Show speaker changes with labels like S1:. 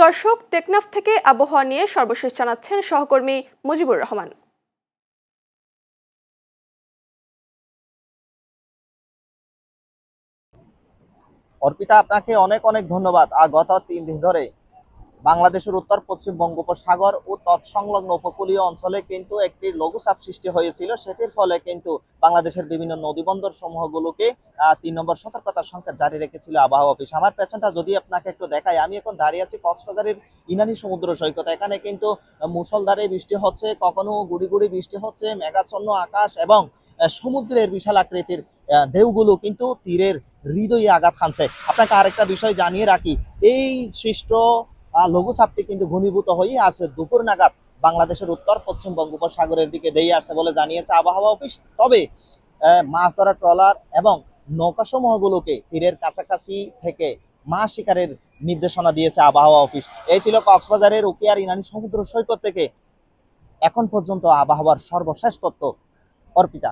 S1: দর্শক, টেকনাফ থেকে আবহাওয়া নিয়ে সর্বশেষ জানাচ্ছেন সহকর্মী মুজিবুর রহমান।
S2: অর্পিতা, আপনাকে অনেক অনেক ধন্যবাদ। গত 3 দিন ধরে বাংলাদেশের উত্তর পশ্চিম বঙ্গোপসাগর ও তৎসংলগ্ন উপকূলীয় অঞ্চলে কিন্তু একটি লঘুচাপ সৃষ্টি হয়েছিল। সেটির ফলে কিন্তু বাংলাদেশের বিভিন্ন নদীবন্দর সমূহগুলোকে 3 নম্বর সতর্কতার সংকেত জারি রেখেছিল আবহাওয়া অফিস। আমার পেছনটা যদি আপনাকে একটু দেখাই, আমি এখন দাঁড়িয়ে আছি কক্সবাজারের ইনানি সমুদ্র সৈকত। এখানে কিন্তু মুষলধারে বৃষ্টি হচ্ছে, কখনো গুড়ি গুড়ি বৃষ্টি হচ্ছে, মেঘাচ্ছন্ন আকাশ এবং সমুদ্রের বিশাল আকৃতির ঢেউগুলো কিন্তু তীরের হৃদয়ে আঘাত হানছে। আপনাকে আরেকটা বিষয় জানিয়ে রাখি, এই সৃষ্ট লঘুচাপটি কিন্তু ঘনীভূত হয়ে আজ দুপুর নাগাদ বাংলাদেশের উত্তর পশ্চিম বঙ্গোপসাগরের দিকে ধেয়ে আসছে বলে জানিয়েছে আবহাওয়া অফিস। তবে মাছ ধরা ট্রলার এবং নৌকা সমূহগুলোকে তীরের কাছাকাছি থেকে মাছ শিকারের নির্দেশনা দিয়েছে আবহাওয়া অফিস। এই ছিল কক্সবাজারের উকিয়ার ইনানি সমুদ্র সৈকত থেকে এখন পর্যন্ত আবহাওয়ার সর্বশেষ তথ্য। অর্পিতা।